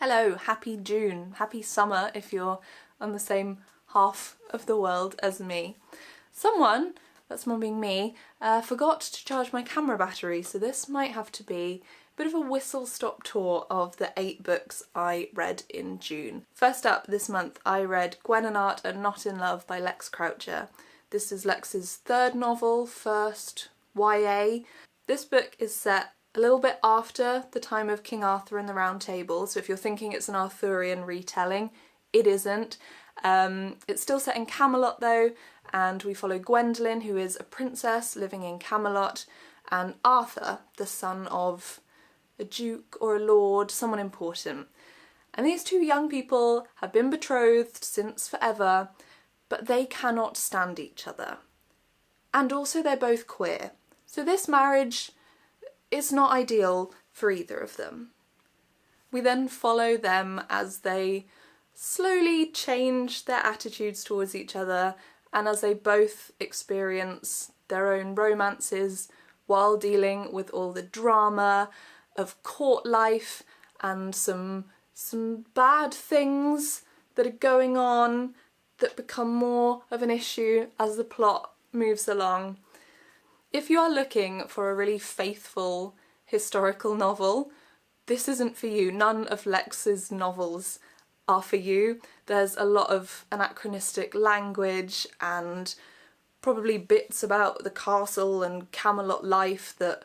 Hello, happy June, happy summer if you're on the same half of the world as me. Someone, that's more being me, forgot to charge my camera battery, so this might have to be a bit of a whistle-stop tour of the 8 books I read in June. First up this month I read Gwen and Art Are Not in Love by Lex Croucher. This is Lex's third novel, first YA. This book is set a little bit after the time of King Arthur and the Round Table, so if you're thinking it's an Arthurian retelling, it isn't. It's still set in Camelot though, and we follow Gwendolyn, who is a princess living in Camelot, and Arthur, the son of a duke or a lord, someone important. And these two young people have been betrothed since forever, but they cannot stand each other. And also they're both queer. So this marriage is not ideal for either of them. We then follow them as they slowly change their attitudes towards each other and as they both experience their own romances while dealing with all the drama of court life and some bad things that are going on that become more of an issue as the plot moves along. If you are looking for a really faithful historical novel, this isn't for you. None of Lex's novels are for you. There's a lot of anachronistic language and probably bits about the castle and Camelot life that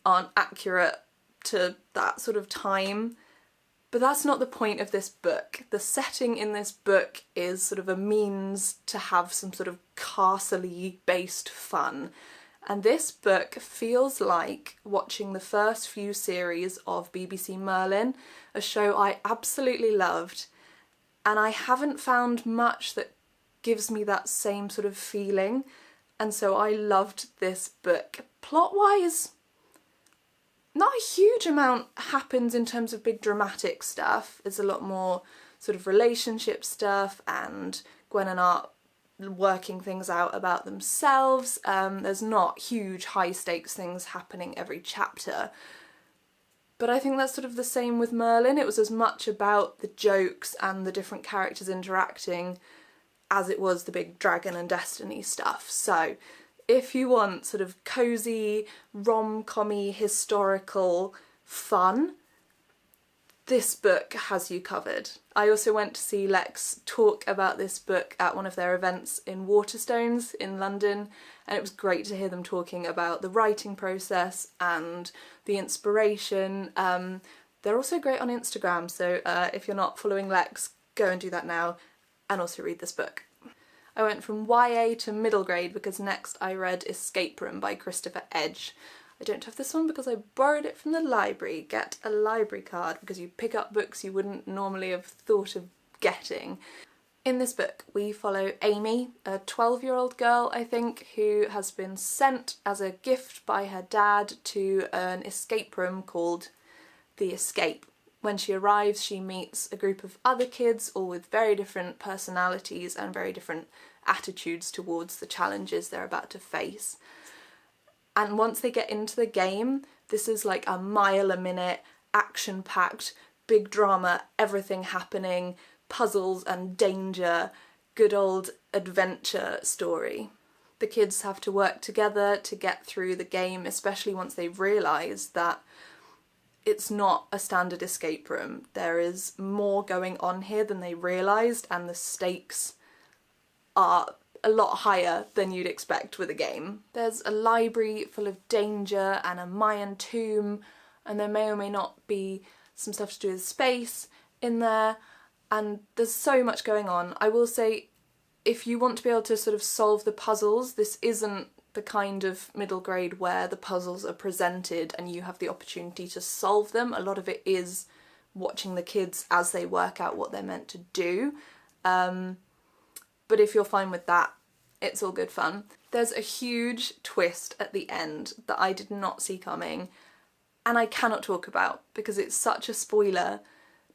aren't accurate to that sort of time. But that's not the point of this book. The setting in this book is sort of a means to have some sort of castle-y based fun. And this book feels like watching the first few series of BBC Merlin, a show I absolutely loved, and I haven't found much that gives me that same sort of feeling, and so I loved this book. Plot-wise, not a huge amount happens in terms of big dramatic stuff. There's a lot more sort of relationship stuff and Gwen and Art working things out about themselves. There's not huge high stakes things happening every chapter, but I think that's sort of the same with Merlin. It was as much about the jokes and the different characters interacting as it was the big dragon and destiny stuff. So if you want sort of cosy, rom-com-y, historical fun, this book has you covered. I also went to see Lex talk about this book at one of their events in Waterstones in London, and it was great to hear them talking about the writing process and the inspiration. They're also great on Instagram, so if you're not following Lex, go and do that now, and also read this book. I went from YA to middle grade because next I read Escape Room by Christopher Edge. I don't have this one because I borrowed it from the library. Get a library card because you pick up books you wouldn't normally have thought of getting. In this book we follow Amy, a 12-year-old girl I think, who has been sent as a gift by her dad to an escape room called The Escape. When she arrives she meets a group of other kids, all with very different personalities and very different attitudes towards the challenges they're about to face. And once they get into the game, this is like a mile-a-minute, action-packed, big drama, everything happening, puzzles and danger, good old adventure story. The kids have to work together to get through the game, especially once they realise that it's not a standard escape room. There is more going on here than they realised, and the stakes are a lot higher than you'd expect with a game. There's a library full of danger and a Mayan tomb, and there may or may not be some stuff to do with space in there, and there's so much going on. I will say, if you want to be able to sort of solve the puzzles, this isn't the kind of middle grade where the puzzles are presented and you have the opportunity to solve them. A lot of it is watching the kids as they work out what they're meant to do. But if you're fine with that, it's all good fun. There's a huge twist at the end that I did not see coming, and I cannot talk about because it's such a spoiler,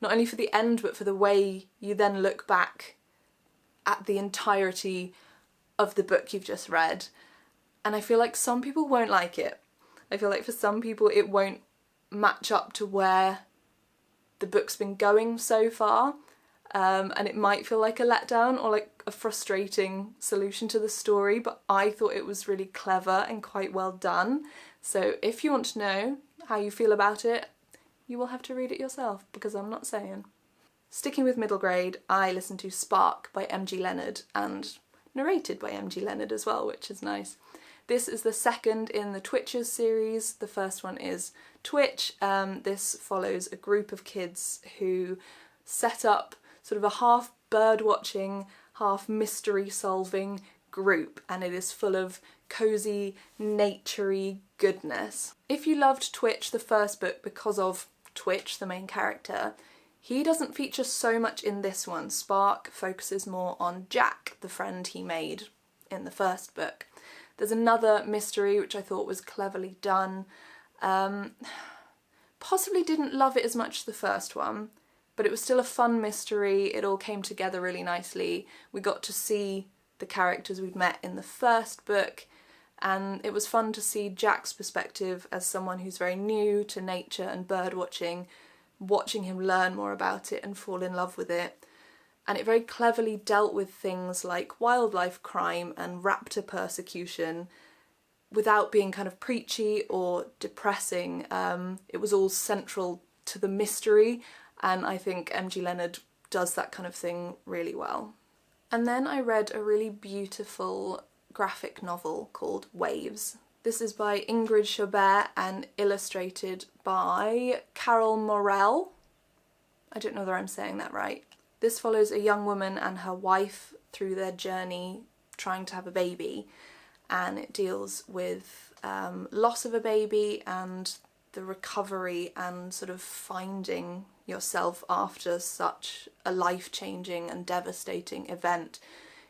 not only for the end but for the way you then look back at the entirety of the book you've just read. And I feel like some people won't like it. I feel like for some people it won't match up to where the book's been going so far, and it might feel like a letdown or like a frustrating solution to the story, but I thought it was really clever and quite well done. So if you want to know how you feel about it, you will have to read it yourself, because I'm not saying. Sticking with middle grade, I listened to Spark by M.G. Leonard, and narrated by M.G. Leonard as well, which is nice. This is the second in the Twitches series. The first one is Twitch. This follows a group of kids who set up sort of a half bird watching, half mystery solving group, and it is full of cosy, naturey goodness. If you loved Twitch, the first book, because of Twitch, the main character, he doesn't feature so much in this one. Spark focuses more on Jack, the friend he made in the first book. There's another mystery which I thought was cleverly done. Possibly didn't love it as much as the first one, but it was still a fun mystery. It all came together really nicely. We got to see the characters we'd met in the first book, and it was fun to see Jack's perspective as someone who's very new to nature and bird watching him learn more about it and fall in love with it. And it very cleverly dealt with things like wildlife crime and raptor persecution without being kind of preachy or depressing. It was all central to the mystery, and I think M.G. Leonard does that kind of thing really well. And then I read a really beautiful graphic novel called Waves. This is by Ingrid Chabbert and illustrated by Carole Mourel. I don't know whether I'm saying that right. This follows a young woman and her wife through their journey trying to have a baby, and it deals with loss of a baby and the recovery and sort of finding yourself after such a life-changing and devastating event.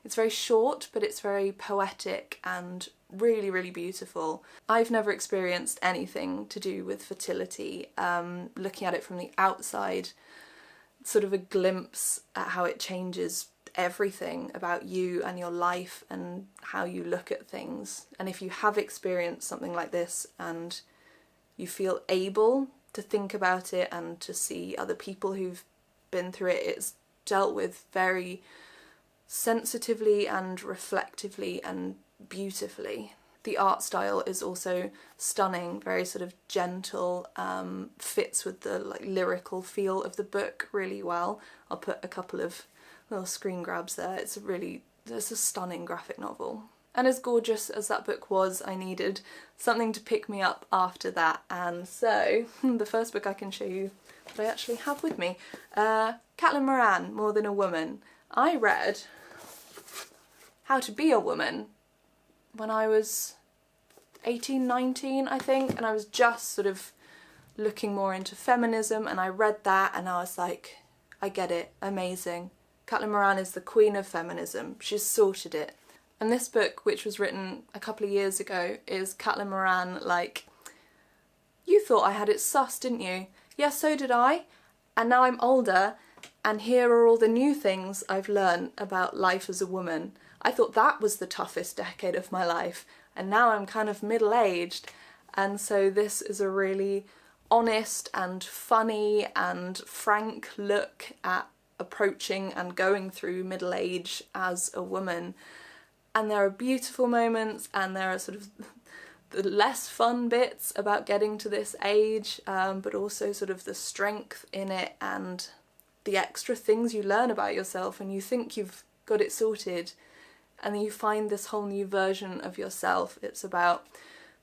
It's very short, but it's very poetic and really, really beautiful. I've never experienced anything to do with fertility. Looking at it from the outside, sort of a glimpse at how it changes everything about you and your life and how you look at things. And if you have experienced something like this and you feel able to think about it and to see other people who've been through it, it's dealt with very sensitively and reflectively and beautifully. The art style is also stunning, very sort of gentle, fits with the like lyrical feel of the book really well. I'll put a couple of little screen grabs there. It's a stunning graphic novel. And as gorgeous as that book was, I needed something to pick me up after that, and so the first book I can show you that I actually have with me, Caitlin Moran, More Than a Woman. I read How to Be a Woman when I was 18, 19, I think, and I was just sort of looking more into feminism, and I read that and I was like, I get it, amazing. Caitlin Moran is the queen of feminism, she's sorted it. And this book, which was written a couple of years ago, is Caitlin Moran like, you thought I had it sus, didn't you? Yeah, so did I, and now I'm older, and here are all the new things I've learned about life as a woman. I thought that was the toughest decade of my life, and now I'm kind of middle-aged, and so this is a really honest and funny and frank look at approaching and going through middle age as a woman. And there are beautiful moments, and there are sort of the less fun bits about getting to this age, but also sort of the strength in it and the extra things you learn about yourself and you think you've got it sorted, and then you find this whole new version of yourself. It's about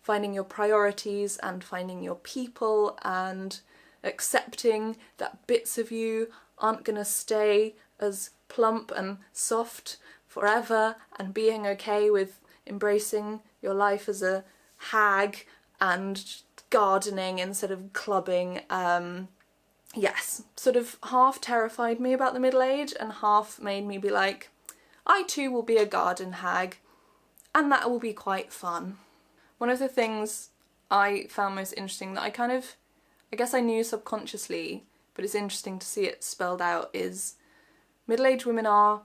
finding your priorities and finding your people and accepting that bits of you aren't gonna stay as plump and soft forever, and being okay with embracing your life as a hag and gardening instead of clubbing. Yes, sort of half terrified me about the middle age and half made me be like, I too will be a garden hag, and that will be quite fun. One of the things I found most interesting that I guess I knew subconsciously, but it's interesting to see it spelled out, is middle-aged women are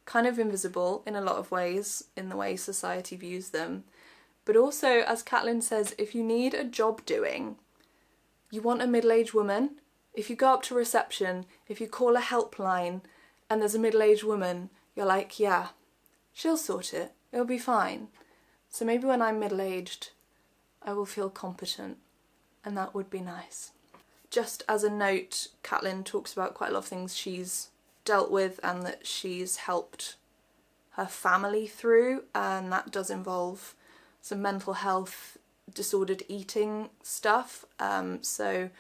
kind of invisible in a lot of ways in the way society views them, but also, as Caitlin says, if you need a job doing, you want a middle-aged woman If you go up to reception, if you call a helpline and there's a middle-aged woman, you're like, yeah, she'll sort it, it'll be fine. So maybe when I'm middle-aged, I will feel competent, and that would be nice. Just as a note, Catelyn talks about quite a lot of things she's dealt with and that she's helped her family through, and that does involve some mental health, disordered eating stuff. So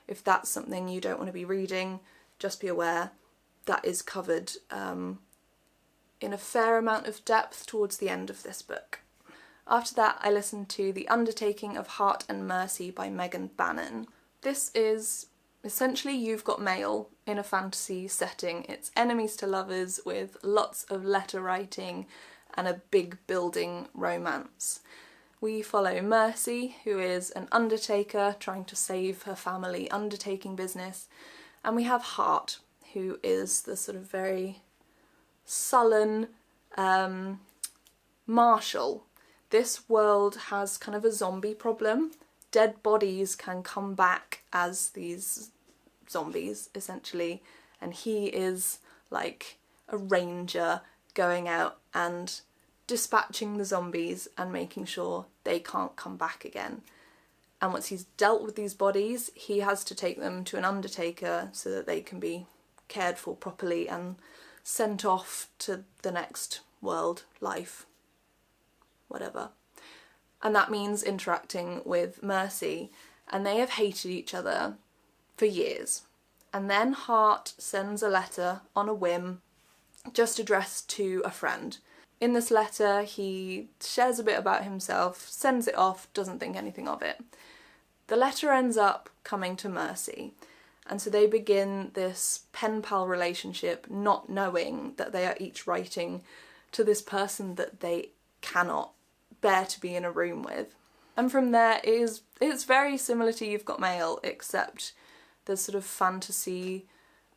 if that's something you don't want to be reading, just be aware that is covered in a fair amount of depth towards the end of this book. After that, I listened to The Undertaking of Hart and Mercy by Megan Bannan. This is essentially You've Got Mail in a fantasy setting. It's enemies to lovers with lots of letter writing and a big building romance. We follow Mercy, who is an undertaker trying to save her family undertaking business, and we have Hart, who is the sort of very sullen marshal. This world has kind of a zombie problem. Dead bodies can come back as these zombies, essentially, and he is like a ranger going out and dispatching the zombies and making sure they can't come back again. And once he's dealt with these bodies, he has to take them to an undertaker so that they can be cared for properly and sent off to the next world, life, whatever. And that means interacting with Mercy, and they have hated each other for years. And then Hart sends a letter on a whim, just addressed to a friend. In this letter, he shares a bit about himself, sends it off, doesn't think anything of it. The letter ends up coming to Mercy, and so they begin this pen-pal relationship, not knowing that they are each writing to this person that they cannot bear to be in a room with. And from there, it's very similar to You've Got Mail, except there's sort of fantasy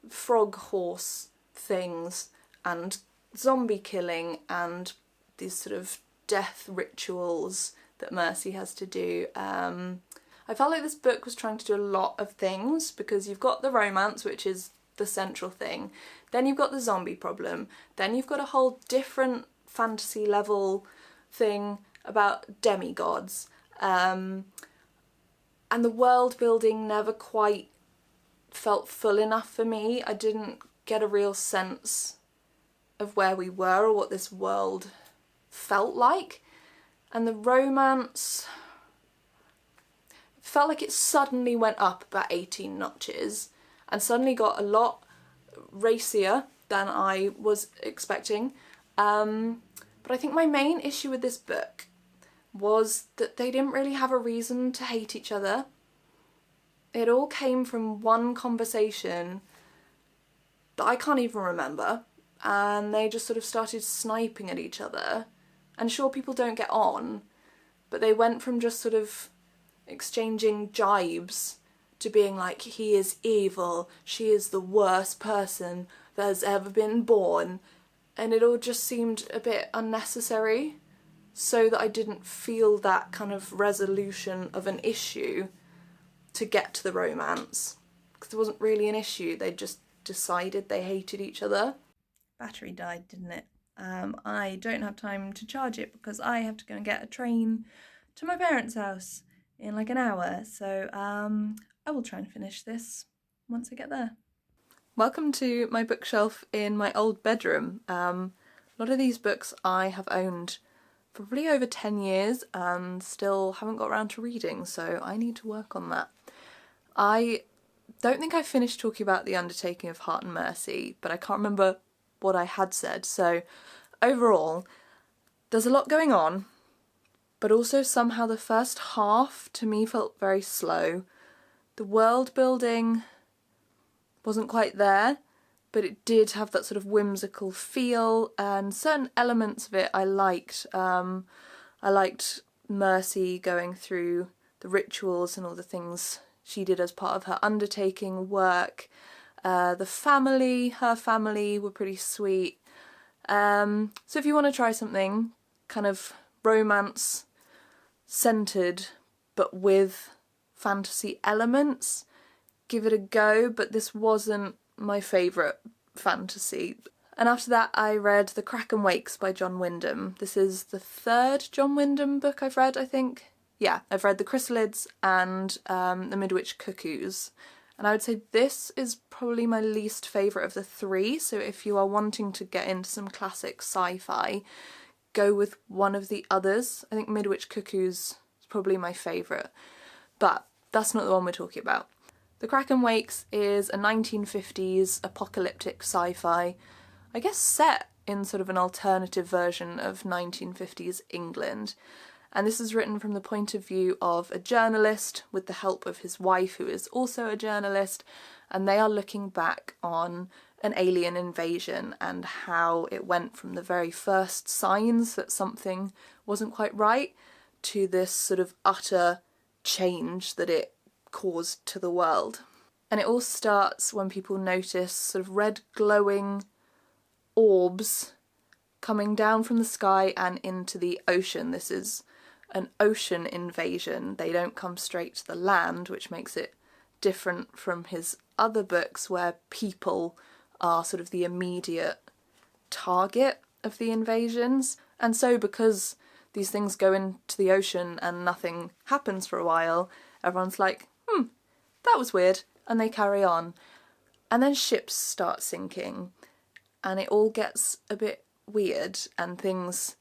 frog horse things and zombie killing and these sort of death rituals that Mercy has to do. I felt like this book was trying to do a lot of things, because you've got the romance, which is the central thing, then you've got the zombie problem, then you've got a whole different fantasy level thing about demigods, and the world building never quite felt full enough for me. I didn't get a real sense of where we were or what this world felt like, and the romance felt like it suddenly went up about 18 notches and suddenly got a lot racier than I was expecting. But I think my main issue with this book was that they didn't really have a reason to hate each other. It all came from one conversation that I can't even remember, and they just sort of started sniping at each other. And sure, people don't get on, but they went from just sort of exchanging jibes to being like, he is evil, she is the worst person that has ever been born, and it all just seemed a bit unnecessary, so that I didn't feel that kind of resolution of an issue to get to the romance, because there wasn't really an issue, they just decided they hated each other. Battery died, didn't it? I don't have time to charge it because I have to go and get a train to my parents' house in like an hour, so I will try and finish this once I get there. Welcome to my bookshelf in my old bedroom. A lot of these books I have owned for probably over 10 years and still haven't got around to reading, so I need to work on that. I don't think I finished talking about The Undertaking of Hart and Mercy, but I can't remember what I had said, so overall, there's a lot going on, but also somehow the first half to me felt very slow. The world building wasn't quite there, but it did have that sort of whimsical feel, and certain elements of it I liked. I liked Mercy going through the rituals and all the things she did as part of her undertaking work. The family, her family, were pretty sweet. So if you want to try something kind of romance centred but with fantasy elements, give it a go, but this wasn't my favourite fantasy. And after that I read The Kraken Wakes by John Wyndham. This is the third John Wyndham book I've read, I think. Yeah, I've read The Chrysalids and The Midwich Cuckoos. And I would say this is probably my least favourite of the three, so if you are wanting to get into some classic sci-fi, go with one of the others. I think Midwich Cuckoos is probably my favourite, but that's not the one we're talking about. The Kraken Wakes is a 1950s apocalyptic sci-fi, I guess set in sort of an alternative version of 1950s England. And this is written from the point of view of a journalist with the help of his wife, who is also a journalist, and they are looking back on an alien invasion and how it went from the very first signs that something wasn't quite right to this sort of utter change that it caused to the world. And it all starts when people notice sort of red glowing orbs coming down from the sky and into the ocean. This is an ocean invasion. They don't come straight to the land, which makes it different from his other books where people are sort of the immediate target of the invasions. And so because these things go into the ocean and nothing happens for a while, everyone's like, that was weird, and they carry on. And then ships start sinking and it all gets a bit weird and things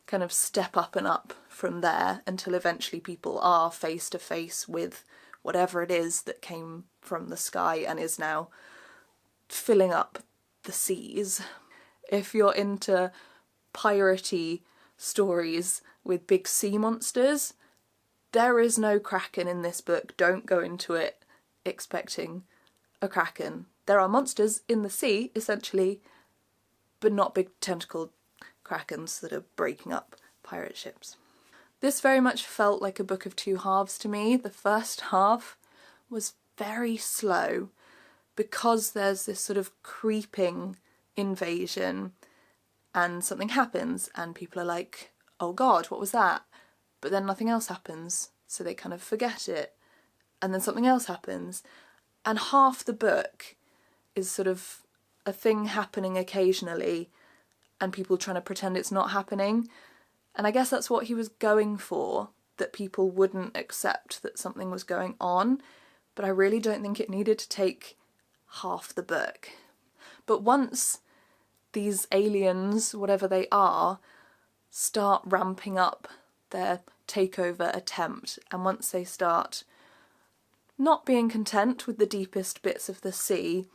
kind of step up and up from there until eventually people are face to face with whatever it is that came from the sky and is now filling up the seas. If you're into piratey stories with big sea monsters, there is no Kraken in this book. Don't go into it expecting a Kraken. There are monsters in the sea, essentially, but not big tentacled Krakens that are breaking up pirate ships. This very much felt like a book of two halves to me. The first half was very slow because there's this sort of creeping invasion and something happens and people are like, oh god, what was that? But then nothing else happens, so they kind of forget it. And then something else happens. And half the book is sort of a thing happening occasionally and people trying to pretend it's not happening. And I guess that's what he was going for, that people wouldn't accept that something was going on. But I really don't think it needed to take half the book. But once these aliens, whatever they are, start ramping up their takeover attempt, and once they start not being content with the deepest bits of the sea,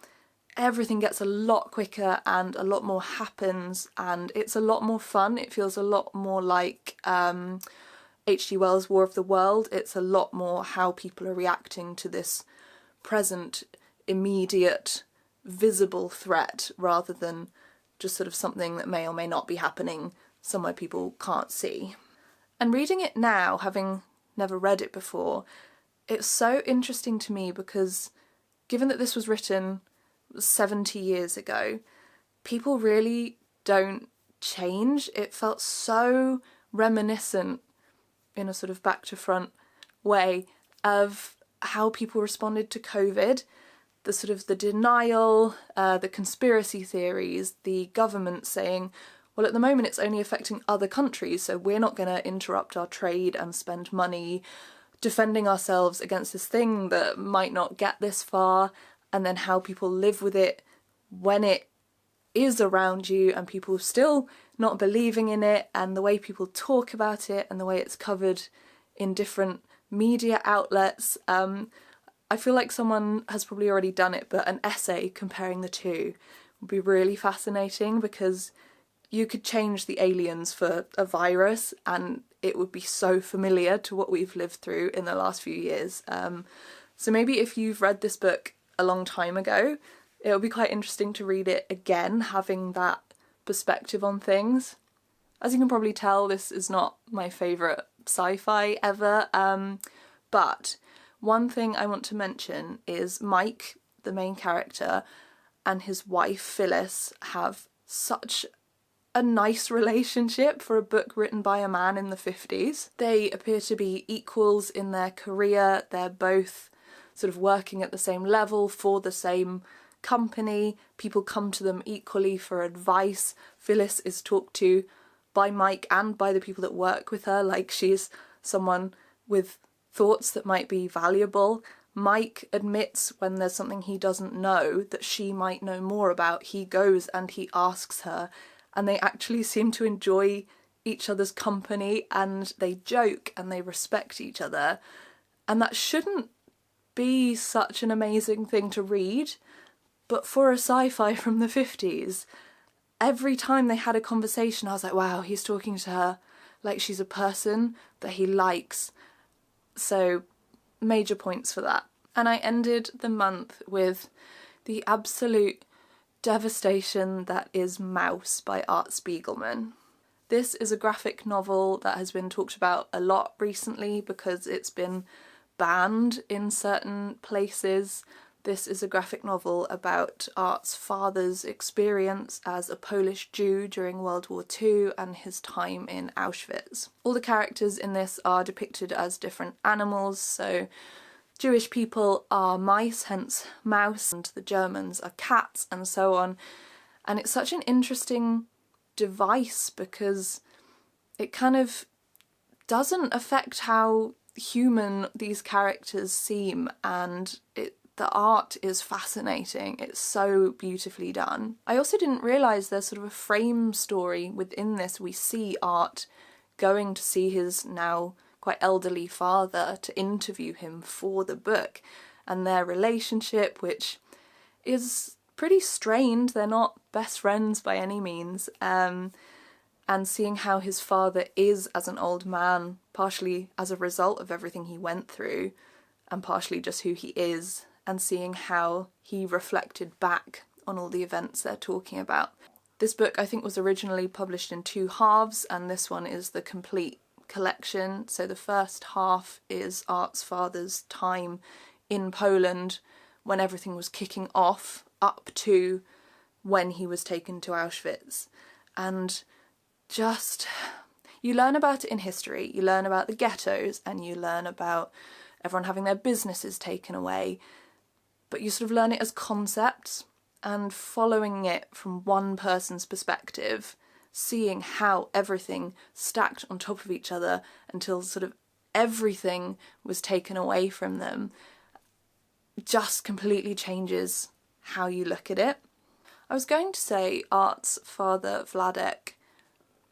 everything gets a lot quicker and a lot more happens and it's a lot more fun. It feels a lot more like H.G. Wells' War of the World. It's a lot more how people are reacting to this present, immediate, visible threat rather than just sort of something that may or may not be happening somewhere people can't see. And reading it now, having never read it before, it's so interesting to me because given that this was written 70 years ago, people really don't change. It felt so reminiscent in a sort of back to front way of how people responded to COVID, the sort of the denial, the conspiracy theories, the government saying, well, at the moment it's only affecting other countries, so we're not going to interrupt our trade and spend money defending ourselves against this thing that might not get this far, and then how people live with it when it is around you and people still not believing in it, and the way people talk about it and the way it's covered in different media outlets. I feel like someone has probably already done it, but an essay comparing the two would be really fascinating because you could change the aliens for a virus and it would be so familiar to what we've lived through in the last few years. So maybe if you've read this book a long time ago, it'll be quite interesting to read it again, having that perspective on things. As you can probably tell, this is not my favourite sci-fi ever, but one thing I want to mention is Mike, the main character, and his wife Phyllis have such a nice relationship for a book written by a man in the 50s. They appear to be equals in their career. They're both sort of working at the same level for the same company. People come to them equally for advice. Phyllis is talked to by Mike and by the people that work with her like she's someone with thoughts that might be valuable. Mike admits when there's something he doesn't know that she might know more about. He goes and he asks her, and they actually seem to enjoy each other's company, and they joke and they respect each other. And that shouldn't be such an amazing thing to read, but for a sci-fi from the 50s, every time they had a conversation I was like, wow, he's talking to her like she's a person that he likes. So major points for that. And I ended the month with the absolute devastation that is Mouse by Art Spiegelman. This is a graphic novel that has been talked about a lot recently because it's been banned in certain places. This is a graphic novel about Art's father's experience as a Polish Jew during World War II and his time in Auschwitz. All the characters in this are depicted as different animals, so Jewish people are mice, hence mouse, and the Germans are cats, and so on. And it's such an interesting device because it kind of doesn't affect how human these characters seem, and the art is fascinating. It's so beautifully done. I also didn't realise there's sort of a frame story within this. We see Art going to see his now quite elderly father to interview him for the book, and their relationship, which is pretty strained. They're not best friends by any means, and seeing how his father is as an old man, partially as a result of everything he went through and partially just who he is, and seeing how he reflected back on all the events they're talking about. This book I think was originally published in 2 halves, and this one is the complete collection. So the first half is Art's father's time in Poland when everything was kicking off up to when he was taken to Auschwitz. And just, you learn about it in history, you learn about the ghettos, and you learn about everyone having their businesses taken away, but you sort of learn it as concepts, and following it from one person's perspective, seeing how everything stacked on top of each other until sort of everything was taken away from them, just completely changes how you look at it. I was going to say Art's father, Vladek,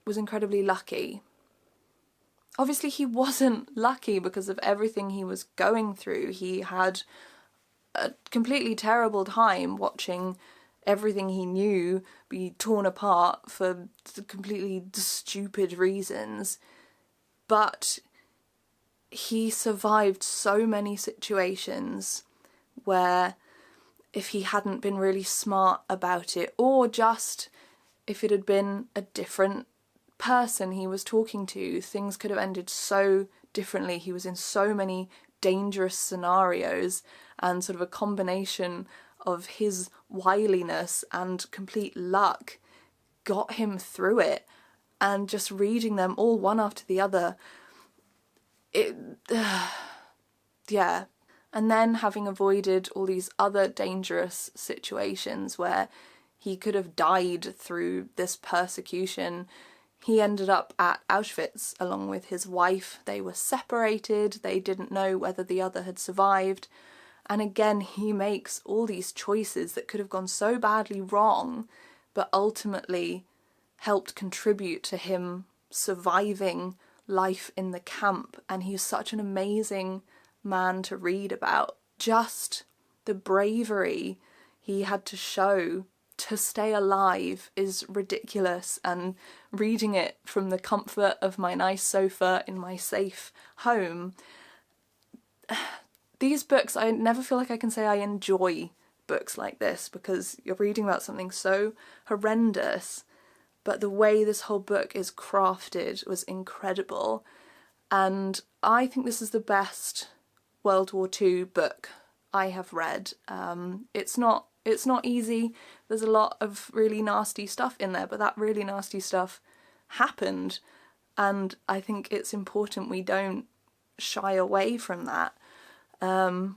was incredibly lucky. Obviously he wasn't lucky because of everything he was going through. He had a completely terrible time watching everything he knew be torn apart for completely stupid reasons. But he survived so many situations where if he hadn't been really smart about it, or just if it had been a different person he was talking to, things could have ended so differently. He was in so many dangerous scenarios, and sort of a combination of his wiliness and complete luck got him through it. And just reading them all one after the other, yeah. And then having avoided all these other dangerous situations where he could have died through this persecution, he ended up at Auschwitz along with his wife. They were separated, they didn't know whether the other had survived. And again, he makes all these choices that could have gone so badly wrong, but ultimately helped contribute to him surviving life in the camp. And he's such an amazing man to read about. Just the bravery he had to show to stay alive is ridiculous, and reading it from the comfort of my nice sofa in my safe home, these books, I never feel like I can say I enjoy books like this, because you're reading about something so horrendous, but the way this whole book is crafted was incredible. And I think this is the best World War II book I have read. It's not easy. There's a lot of really nasty stuff in there, but that really nasty stuff happened, and I think it's important we don't shy away from that.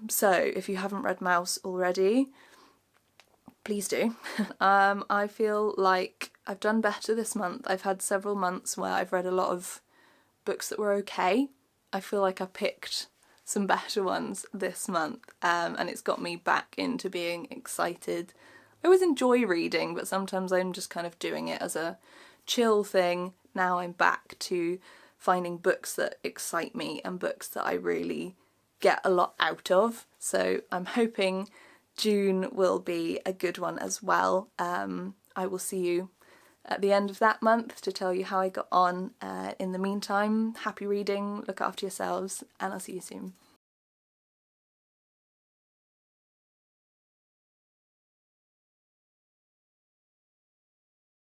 So if you haven't read Mouse already, please do. I feel like I've done better this month. I've had several months where I've read a lot of books that were okay. I feel like I picked some better ones this month, and it's got me back into being excited. I always enjoy reading, but sometimes I'm just kind of doing it as a chill thing. Now I'm back to finding books that excite me and books that I really get a lot out of. So I'm hoping June will be a good one as well. I will see you at the end of that month to tell you how I got on. In the meantime, happy reading, look after yourselves, and I'll see you soon.